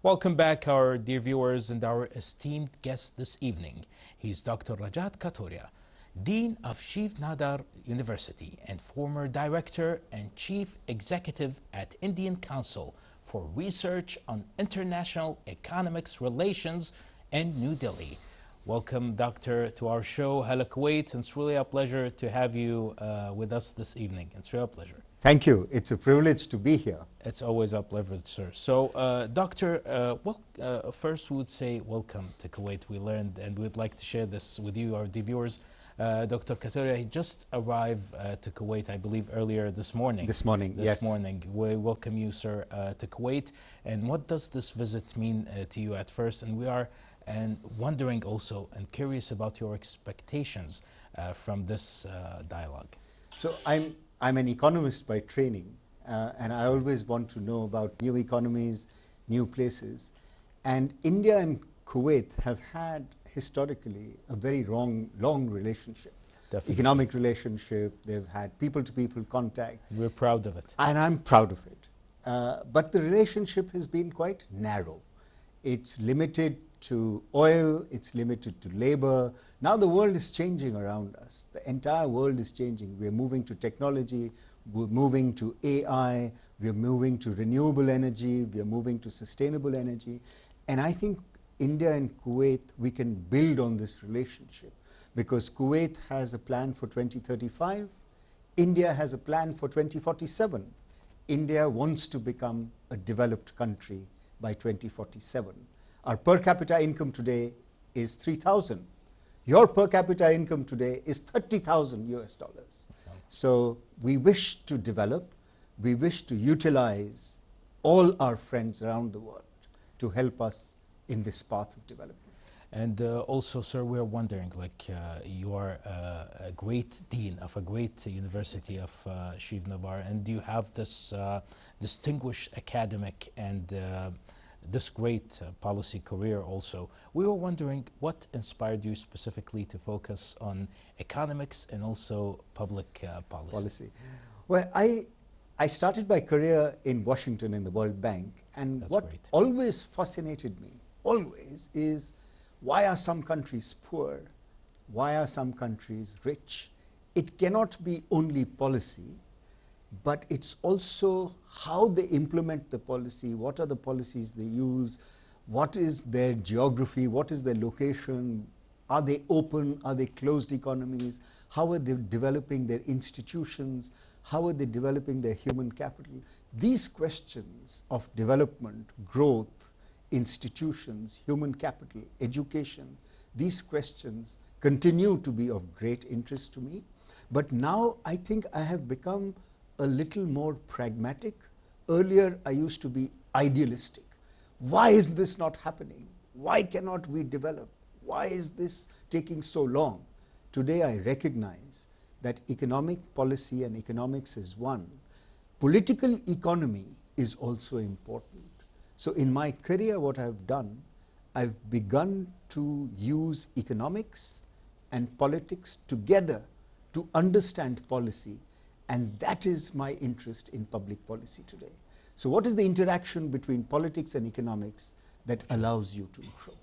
Welcome back, our dear viewers, and our esteemed guest this evening. He's Dr. Rajat Kathuria, Dean of Sheikh Nadar University and former Director and Chief Executive at Indian Council for Research on International Economics Relations in New Delhi. Welcome, Doctor, to our show, Hala Kuwait. It's really a pleasure to have you with us this evening. It's really a pleasure. Thank you. It's a privilege to be here. It's always a pleasure, sir. So, Doctor, first we would say welcome to Kuwait. We learned, and we'd like to share this with you, our viewers. Dr. Kathuria, he just arrived to Kuwait, I believe, earlier this morning. This morning, yes. This morning. We welcome you, sir, to Kuwait. And what does this visit mean to you at first? And we are wondering also and curious about your expectations from this dialogue. So I'm an economist by training, and I always want to know about new economies, new places. And India and Kuwait have had historically a very long relationship. Definitely. Economic relationship, they've had people-to-people contact. We're proud of it. And I'm proud of it. But the relationship has been quite narrow. It's limited to oil, it's limited to labor. Now the world is changing around us. The entire world is changing. We're moving to technology, we're moving to AI, we're moving to renewable energy, we're moving to sustainable energy. And I think India and Kuwait, we can build on this relationship because Kuwait has a plan for 2035, India has a plan for 2047. India wants to become a developed country by 2047. Our per capita income today is 3,000. Your per capita income today is 30,000 US dollars. So we wish to develop, we wish to utilize all our friends around the world to help us in this path of development. And also, sir, we're wondering, like, you are a great dean of a great university of Sheikh Nadar, and you have this distinguished academic and this great policy career also. We were wondering what inspired you specifically to focus on economics and also public policy? Well, I started my career in Washington in the World Bank, and That's what great. always fascinated me, always, is why are some countries poor? Why are some countries rich? It cannot be only policy, but it's also how they implement the policy, what are the policies they use, what is their geography, what is their location, are they open, are they closed economies, how are they developing their institutions, how are they developing their human capital. These questions of development, growth, institutions, human capital, education, these questions continue to be of great interest to me. But now I think I have become a little more pragmatic. Earlier I used to be idealistic. Why is this not happening? Why cannot we develop? Why is this taking so long? Today I recognize that economic policy and economics is one. Political economy is also important. So in my career, what I've done, I've begun to use economics and politics together to understand policy. And that is my interest in public policy today. So what is the interaction between politics and economics that allows you to grow?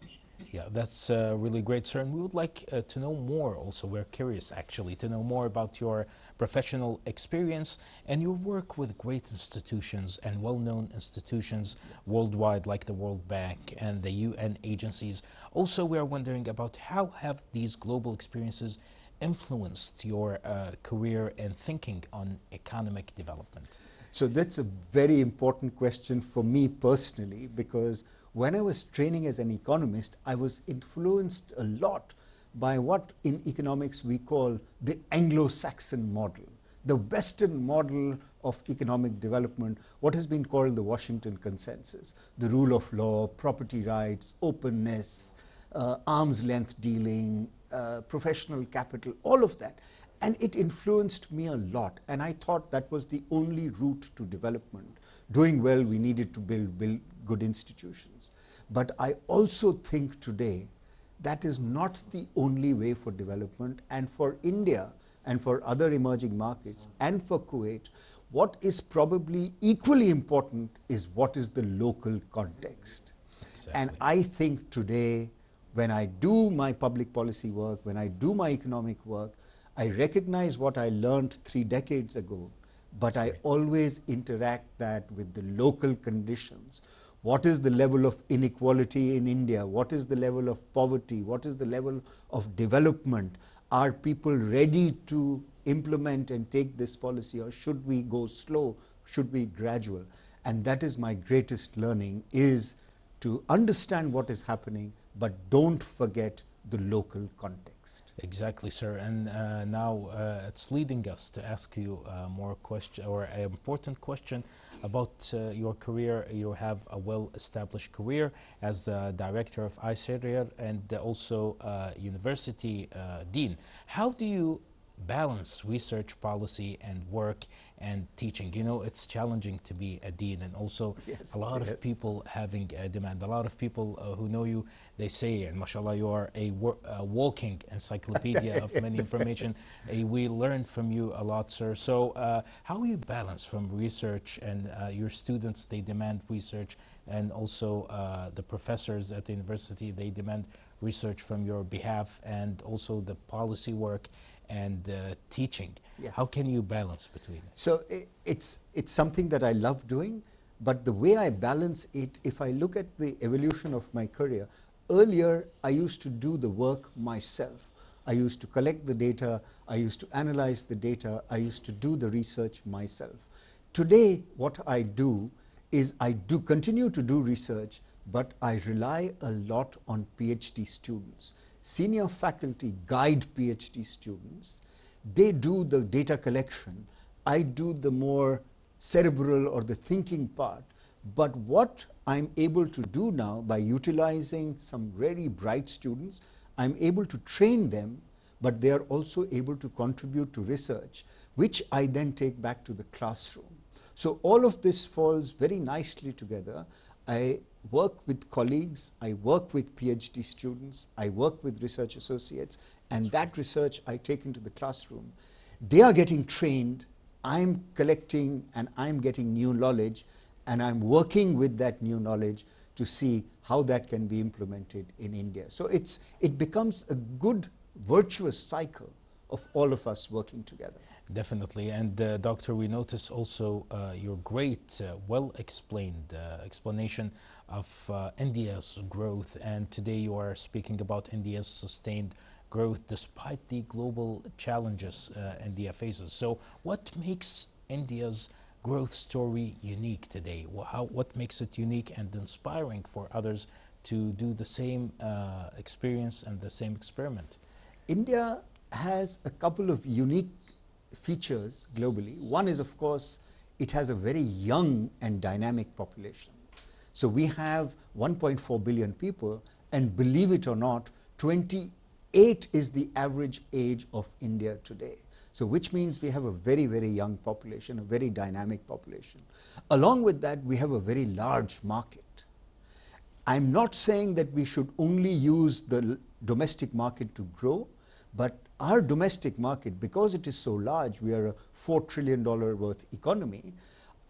Yeah, that's really great, sir. And we would like to know more also. We're curious, actually, to know more about your professional experience and your work with great institutions and well-known institutions worldwide, like the World Bank and the UN agencies. Also, we are wondering about how have these global experiences influenced your career and thinking on economic development? So that's a very important question for me personally, because when I was training as an economist, I was influenced a lot by what in economics we call the Anglo-Saxon model, the Western model of economic development, what has been called the Washington Consensus, the rule of law, property rights, openness, arm's length dealing, professional capital, all of that. And it influenced me a lot. And I thought that was the only route to development. Doing well, we needed to build good institutions. But I also think today that is not the only way for development. And for India and for other emerging markets and for Kuwait, what is probably equally important is what is the local context. And I think today, when I do my public policy work, when I do my economic work, I recognize what I learned 3 decades ago, but I always interact that with the local conditions. What is the level of inequality in India? What is the level of poverty? What is the level of development? Are people ready to implement and take this policy, or should we go slow? Should we gradual? And that is my greatest learning, is to understand what is happening, but don't forget the local context. Exactly, sir. And now it's leading us to ask you more question, or an important question about your career. You have a well-established career as the director of AziadiQ8 and also university dean. How do you balance research, policy, and work and teaching? You know, it's challenging to be a dean, and also a lot of people having a demand. A lot of people who know you, they say, and mashallah, you are a walking encyclopedia of many information. We learn from you a lot, sir. So how you balance from research and your students, they demand research, and also the professors at the university, they demand research from your behalf, and also the policy work and teaching. How can you balance between it? So it's something that I love doing, but the way I balance it, if I look at the evolution of my career, earlier I used to do the work myself. I used to collect the data, I used to analyze the data, I used to do the research myself. Today what I do is I do continue to do research, but I rely a lot on PhD students. Senior faculty guide PhD students. They do the data collection. I do the more cerebral or the thinking part. But what I'm able to do now, by utilizing some very bright students, I'm able to train them, but they are also able to contribute to research, which I then take back to the classroom. So all of this falls very nicely together. I work with colleagues, I work with PhD students, I work with research associates, and that research I take into the classroom. They are getting trained, I'm collecting and I'm getting new knowledge, and I'm working with that new knowledge to see how that can be implemented in India. So it becomes a good virtuous cycle of all of us working together. Definitely. And Doctor, we notice also your great, well-explained explanation of India's growth, and today you are speaking about India's sustained growth despite the global challenges India faces. So what makes India's growth story unique today? What makes it unique and inspiring for others to do the same experience and the same experiment? India has a couple of unique features globally. One is, of course, it has a very young and dynamic population. So we have 1.4 billion people, and believe it or not, 28 is the average age of India today. So which means we have a very, very young population, a very dynamic population. Along with that, we have a very large market. I'm not saying that we should only use the domestic market to grow, but our domestic market, because it is so large, we are a $4 trillion worth economy,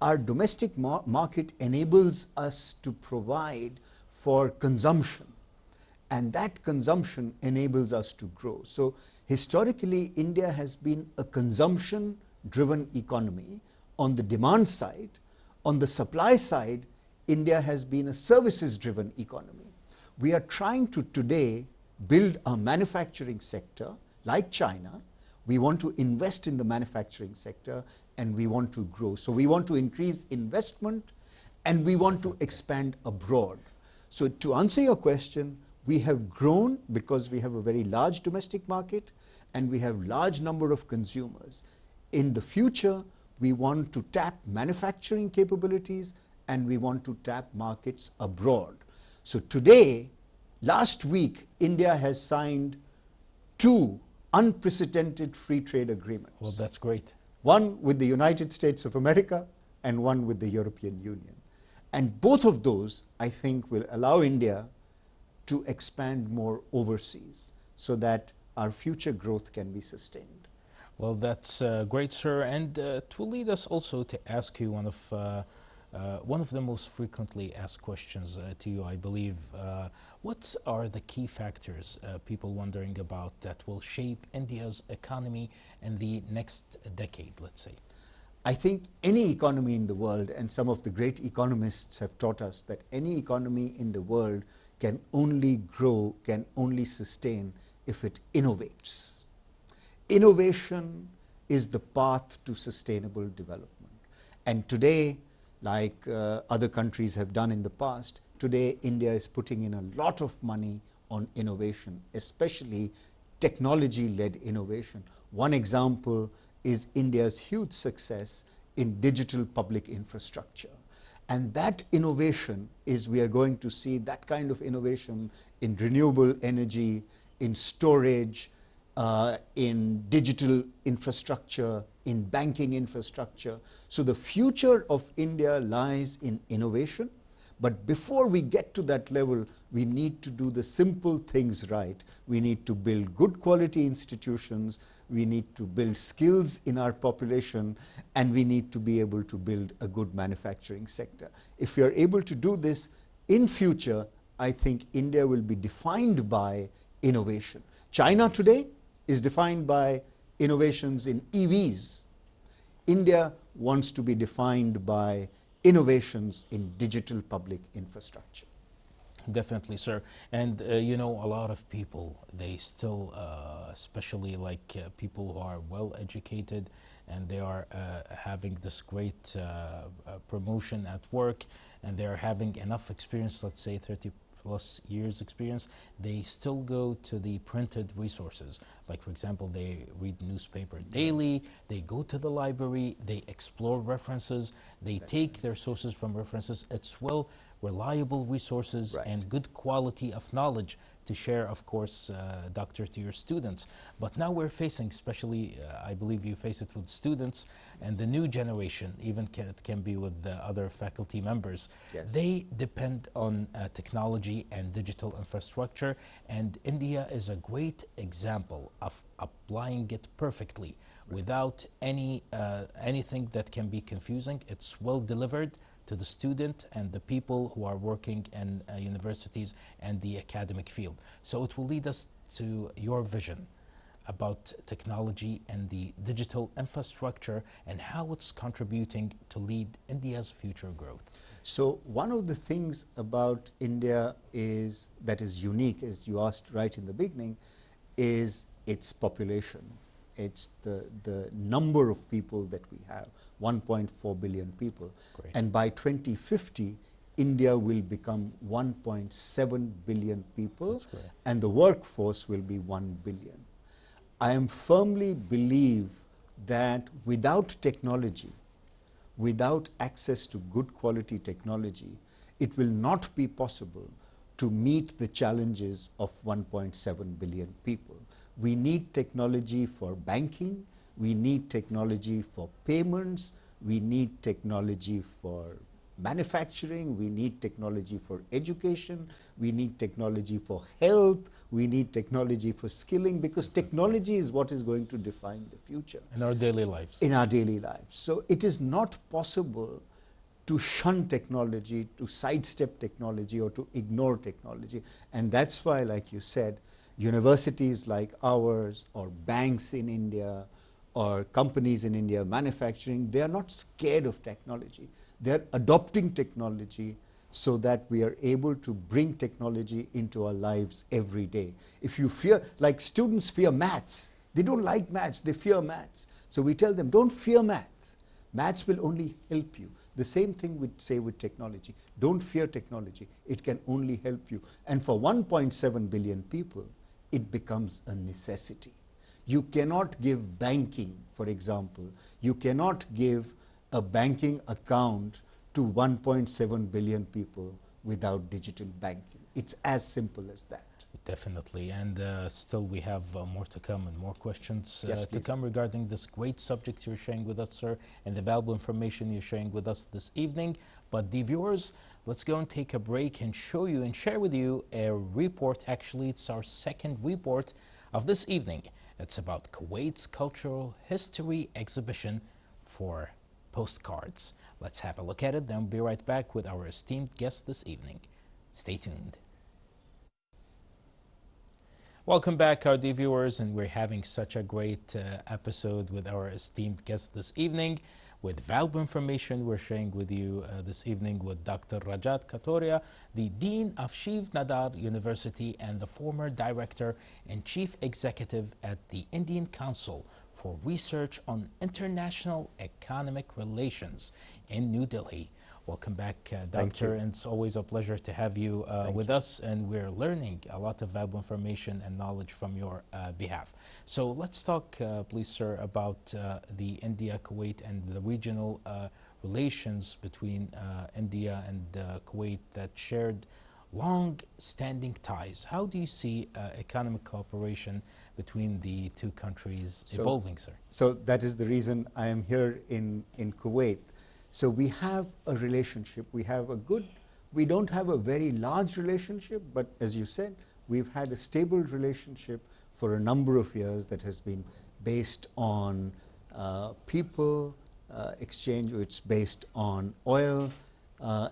our domestic market enables us to provide for consumption, and that consumption enables us to grow. So historically, India has been a consumption-driven economy on the demand side. On the supply side, India has been a services-driven economy. We are trying to today build a manufacturing sector like China. We want to invest in the manufacturing sector, and we want to grow. So we want to increase investment, and we want to expand abroad. So to answer your question, we have grown because we have a very large domestic market and we have large number of consumers. In the future, we want to tap manufacturing capabilities, and we want to tap markets abroad. So today, last week, India has signed 2 unprecedented free trade agreements. Well, that's great. One with the United States of America and one with the European Union. And both of those, I think, will allow India to expand more overseas so that our future growth can be sustained. Well, that's great, sir. And it will lead us also to ask you one of One of the most frequently asked questions to you, I believe, what are the key factors people wondering about that will shape India's economy in the next decade, let's say? I think any economy in the world, and some of the great economists have taught us that any economy in the world can only grow, can only sustain if it innovates. Innovation is the path to sustainable development. And today, like other countries have done in the past, today India is putting in a lot of money on innovation, especially technology-led innovation. One example is India's huge success in digital public infrastructure. And that innovation is, we are going to see that kind of innovation in renewable energy, in storage, in digital infrastructure, in banking infrastructure. So the future of India lies in innovation. But before we get to that level, we need to do the simple things right. We need to build good quality institutions. We need to build skills in our population, and we need to be able to build a good manufacturing sector. If we are able to do this in future, I think India will be defined by innovation. China today is defined by innovations in EVs. India wants to be defined by innovations in digital public infrastructure. Definitely, sir. And you know, a lot of people, they still, especially like people who are well educated, and they are having this great promotion at work, and they're having enough experience, let's say 30 plus years experience, they still go to the printed resources. Like, for example, they read newspaper daily, they go to the library, they explore references, they take their sources from references. It's well reliable resources and good quality of knowledge to share, of course, doctor, to your students. But now we're facing, especially, I believe you face it with students and the new generation, even it can be with the other faculty members. They depend on technology and digital infrastructure, and India is a great example of applying it perfectly without anything that can be confusing. It's well delivered to the student and the people who are working in universities and the academic field. So it will lead us to your vision about technology and the digital infrastructure and how it's contributing to lead India's future growth. So one of the things about India is that is unique, as you asked right in the beginning, is its population. It's the number of people that we have, 1.4 billion people. And by 2050, India will become 1.7 billion people, and the workforce will be 1 billion. I am firmly believe that without technology, without access to good quality technology, it will not be possible to meet the challenges of 1.7 billion people. We need technology for banking, we need technology for payments, we need technology for manufacturing, we need technology for education, we need technology for health, we need technology for skilling, because technology is what is going to define the future. In our daily lives. In our daily lives. So it is not possible to shun technology, to sidestep technology, or to ignore technology. And that's why, like you said, universities like ours, or banks in India, or companies in India, manufacturing, they are not scared of technology. They are adopting technology so that we are able to bring technology into our lives every day. If you fear, like students fear maths, they don't like maths, they fear maths. So we tell them, don't fear maths. Maths will only help you. The same thing we say with technology. Don't fear technology. It can only help you. And for 1.7 billion people, it becomes a necessity. You cannot give banking, for example. You cannot give a banking account to 1.7 billion people without digital banking. It's as simple as that. Definitely, and still we have more to come and more questions to come regarding this great subject you're sharing with us, sir, and the valuable information you're sharing with us this evening. But the viewers, let's go and take a break and show you and share with you a report. Actually, it's our second report of this evening. It's about Kuwait's Cultural History Exhibition for postcards. Let's have a look at it, then we'll be right back with our esteemed guest this evening. Stay tuned. Welcome back, our dear viewers, and we're having such a great episode with our esteemed guest this evening. With valuable information we're sharing with you this evening with Dr. Rajat Kathuria, the Dean of Shiv Nadar University and the former Director and Chief Executive at the Indian Council for Research on International Economic Relations in New Delhi. Welcome back, Doctor, and it's always a pleasure to have you with us, and we're learning a lot of valuable information and knowledge from your behalf. So let's talk, please, sir, about the India-Kuwait and the regional relations between India and Kuwait that shared long-standing ties. How do you see economic cooperation between the two countries evolving, sir? So that is the reason I am here in Kuwait. So we have a relationship, we don't have a very large relationship, but as you said, we've had a stable relationship for a number of years that has been based on people exchange, it's based on oil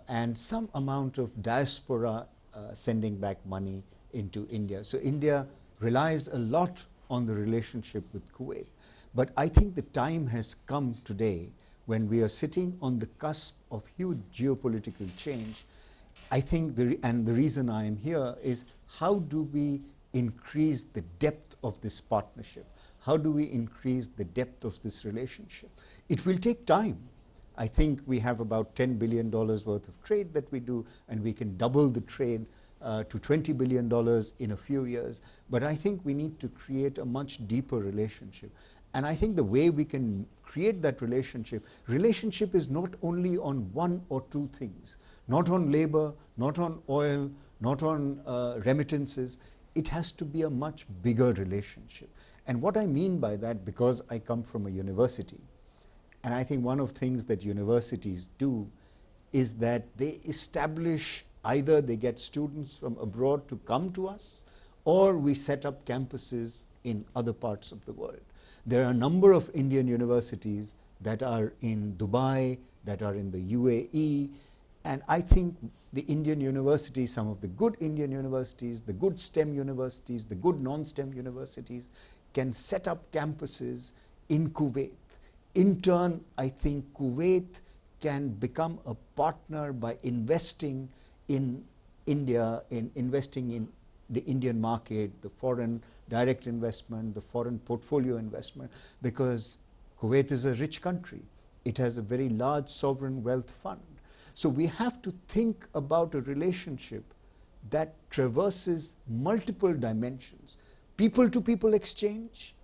and some amount of diaspora sending back money into India. So India relies a lot on the relationship with Kuwait. But I think the time has come today when we are sitting on the cusp of huge geopolitical change. I think the reason I am here is, how do we increase the depth of this partnership? How do we increase the depth of this relationship? It will take time. I think we have about $10 billion worth of trade that we do, and we can double the trade to $20 billion in a few years. But I think we need to create a much deeper relationship. And I think the way we can create that relationship is not only on one or two things, not on labor, not on oil, not on remittances. It has to be a much bigger relationship. And what I mean by that, because I come from a university, and I think one of the things that universities do is that they establish, either they get students from abroad to come to us, or we set up campuses in other parts of the world. There are a number of Indian universities that are in Dubai, that are in the UAE, and I think the Indian universities, some of the good Indian universities, the good STEM universities, the good non-STEM universities, can set up campuses in Kuwait. In turn, I think Kuwait can become a partner by investing in India, in investing in the Indian market, the foreign direct investment, the foreign portfolio investment, because Kuwait is a rich country. It has a very large sovereign wealth fund. So we have to think about a relationship that traverses multiple dimensions. People-to-people exchange,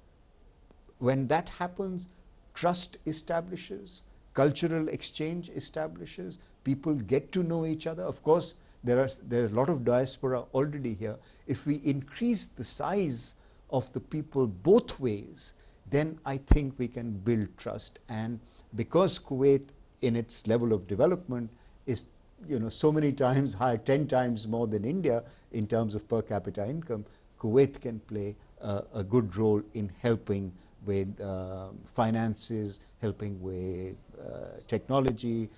when that happens, trust establishes, cultural exchange establishes, people get to know each other. Of course, there are a lot of diaspora already here. If we increase the size of the people both ways, then I think we can build trust. And because Kuwait, in its level of development, is so many times higher, 10 times more than India in terms of per capita income, Kuwait can play a good role in helping with finances, helping with technology,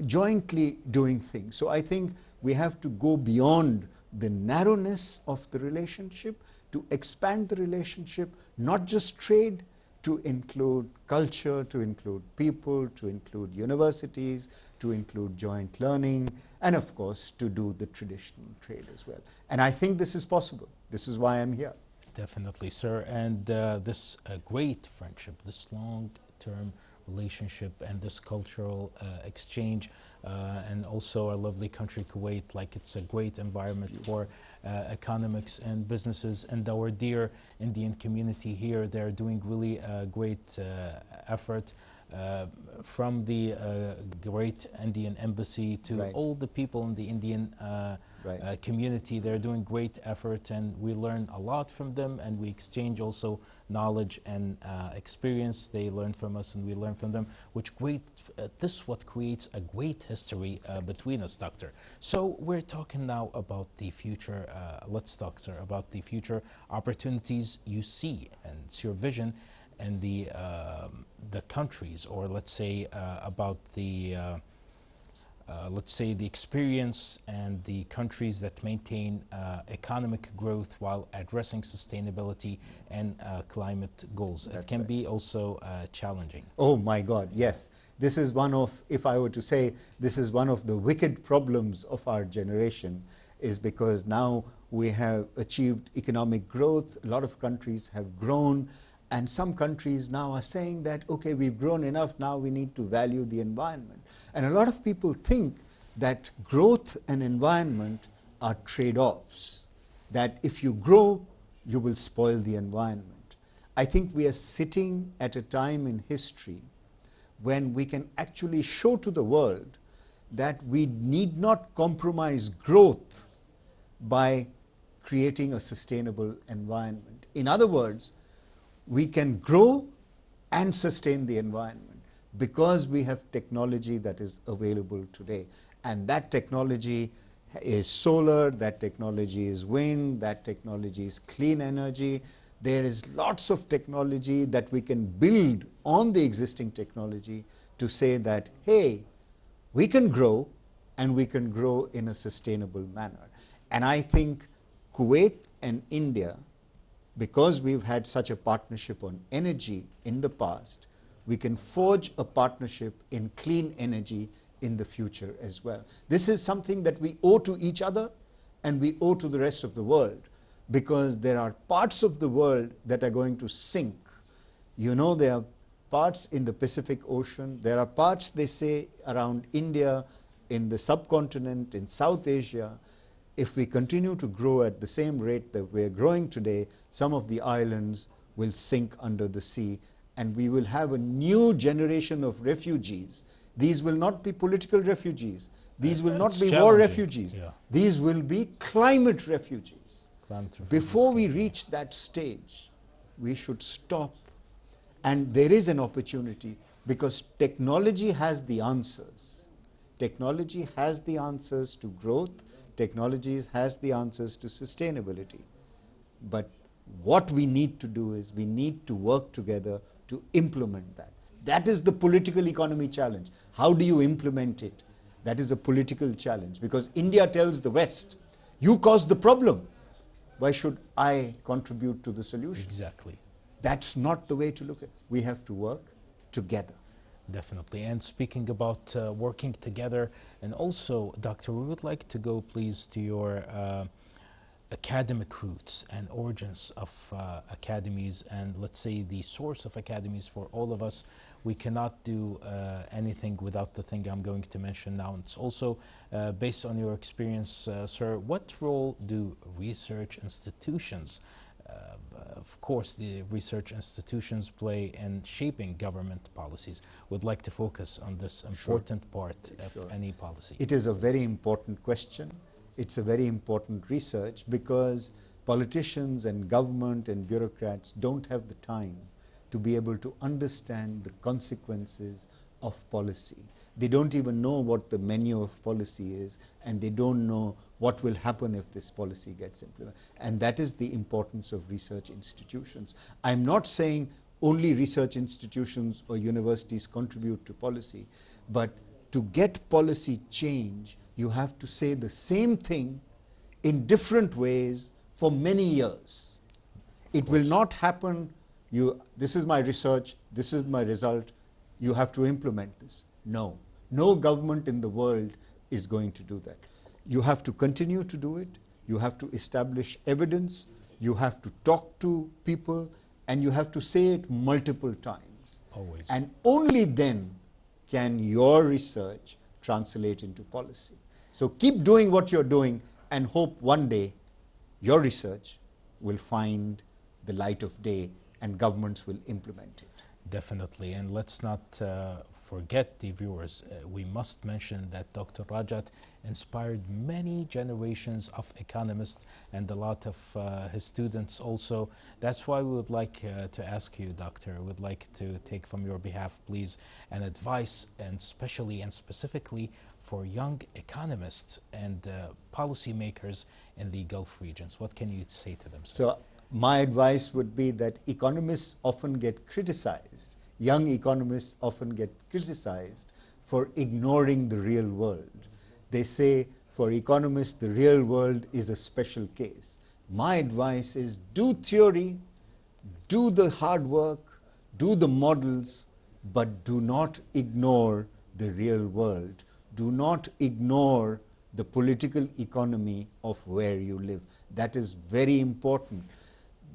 jointly doing things. So I think we have to go beyond the narrowness of the relationship to expand the relationship, not just trade, to include culture, to include people, to include universities, to include joint learning, and of course to do the traditional trade as well. And I think this is possible. This is why I'm here. Definitely, sir. And this great friendship, this long-term relationship, and this cultural exchange, and also our lovely country Kuwait, like it's a great environment for economics and businesses, and our dear Indian community here, they're doing really a great effort, from the great Indian embassy to all the people in the Indian community. They're doing great effort, and we learn a lot from them, and we exchange also knowledge and experience. They learn from us and we learn from them, which this what creates a great history between us, Doctor. So we're talking now about the future. Let's talk, sir, about the future opportunities you see, and it's your vision and the countries, or let's say about the let's say the experience and the countries that maintain economic growth while addressing sustainability and climate goals. It can be also challenging. Oh my God, yes. This is one of, if I were to say, this is one of the wicked problems of our generation, is because now we have achieved economic growth, a lot of countries have grown, and some countries now are saying that, okay, we've grown enough, now we need to value the environment. And a lot of people think that growth and environment are trade-offs, that if you grow, you will spoil the environment. I think we are sitting at a time in history when we can actually show to the world that we need not compromise growth by creating a sustainable environment. In other words, we can grow and sustain the environment because we have technology that is available today. And that technology is solar, that technology is wind, that technology is clean energy. There is lots of technology that we can build on the existing technology to say that, hey, we can grow, and we can grow in a sustainable manner. And I think Kuwait and India, because we've had such a partnership on energy in the past, we can forge a partnership in clean energy in the future as well. This is something that we owe to each other and we owe to the rest of the world, because there are parts of the world that are going to sink. You know, there are parts in the Pacific Ocean, there are parts, they say, around India, in the subcontinent, in South Asia. If we continue to grow at the same rate that we're growing today, some of the islands will sink under the sea, and we will have a new generation of refugees. These will not be political refugees. These will not be war refugees. Yeah. These will be climate refugees. Before we reach that stage, we should stop. And there is an opportunity, because technology has the answers. Technology has the answers to growth. Technology has the answers to sustainability. But what we need to do is we need to work together to implement that. That is the political economy challenge. How do you implement it? That is a political challenge, because India tells the West, you caused the problem. Why should I contribute to the solution? Exactly. That's not the way to look at it. We have to work together. Definitely. And speaking about working together, and also, Doctor, we would like to go, please, to your academic roots and origins of academies, and let's say the source of academies for all of us. We cannot do anything without the thing I'm going to mention now. It's also based on your experience, sir. What role do research institutions, of course, the research institutions, play in shaping government policies? Would like to focus on this important part of any policy. It is a very important question. It's a very important research, because politicians and government and bureaucrats don't have the time to be able to understand the consequences of policy. They don't even know what the menu of policy is, and they don't know what will happen if this policy gets implemented. And that is the importance of research institutions. I'm not saying only research institutions or universities contribute to policy, but to get policy change, you have to say the same thing in different ways for many years. It will not happen, this is my research, this is my result, you have to implement this. No. No government in the world is going to do that. You have to continue to do it, you have to establish evidence, you have to talk to people, and you have to say it multiple times. Always. And only then can your research translate into policy. So keep doing what you're doing, and hope one day your research will find the light of day and governments will implement it. Definitely. And let's not forget, the viewers, we must mention that Dr. Rajat inspired many generations of economists and a lot of his students also. That's why we would like to ask you, Doctor, we would like to take from your behalf, please, an advice, and especially and specifically for young economists and policymakers in the Gulf regions. What can you say to them, sir? So My advice would be that economists often get criticized, young economists often get criticized for ignoring the real world. They say for economists the real world is a special case. My advice is do theory, do the hard work, do the models, but do not ignore the real world. Do not ignore the political economy of where you live. That is very important.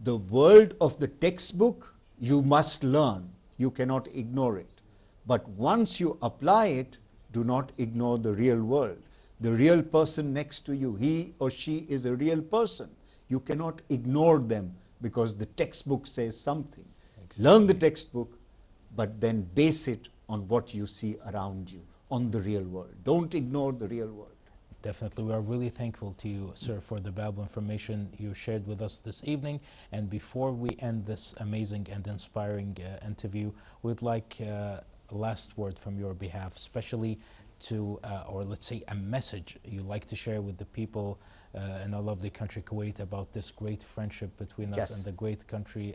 The world of the textbook you must learn. You cannot ignore it. But once you apply it, do not ignore the real world. The real person next to you, he or she is a real person. You cannot ignore them because the textbook says something. Exactly. Learn the textbook, but then base it on what you see around you, on the real world. Don't ignore the real world. Definitely. We are really thankful to you, sir, for the valuable information you shared with us this evening. And before we end this amazing and inspiring interview, we'd like a last word from your behalf, especially to, or let's say a message you'd like to share with the people in our lovely country, Kuwait, about this great friendship between us and the great country,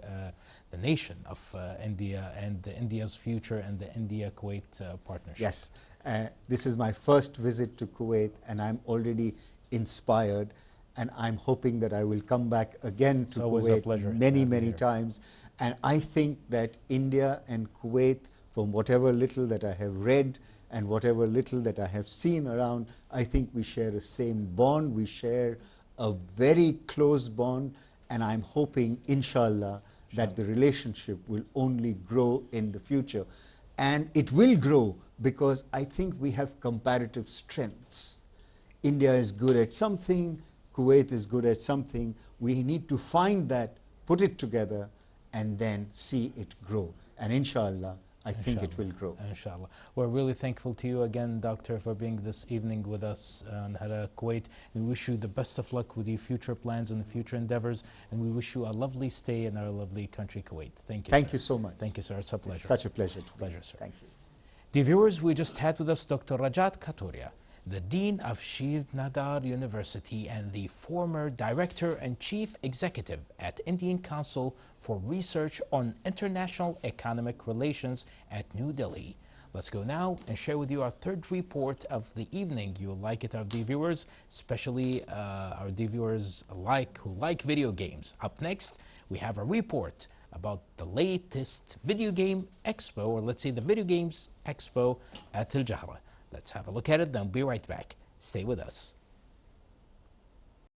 the nation of India, and India's future and the India-Kuwait partnership. Yes. This is my first visit to Kuwait, and I'm already inspired, and I'm hoping that I will come back again to Kuwait many times. And I think that India and Kuwait, from whatever little that I have read and whatever little that I have seen around, I think we share the same bond. We share a very close bond, and I'm hoping, inshallah, that the relationship will only grow in the future. And it will grow because I think we have comparative strengths. India is good at something, Kuwait is good at something. We need to find that, put it together, and then see it grow. And inshallah, I think it will grow. Inshallah. We're really thankful to you again, Doctor, for being this evening with us on Hala Kuwait. We wish you the best of luck with your future plans and future endeavors, and we wish you a lovely stay in our lovely country, Kuwait. Thank you, Thank you so much. Thank you, sir. It's a pleasure. It's such a pleasure. Pleasure, sir. Thank you. Dear viewers, we just had with us Dr. Rajat Kathuria, the Dean of Shiv Nadar University and the former Director and Chief Executive at Indian Council for Research on International Economic Relations at New Delhi. Let's go now and share with you our third report of the evening. You'll like it, our dear viewers, especially our dear viewers who like video games. Up next, we have a report about the latest video game expo, or let's say the video games expo at Al Jahra. Let's have a look at it, then we'll be right back. Stay with us.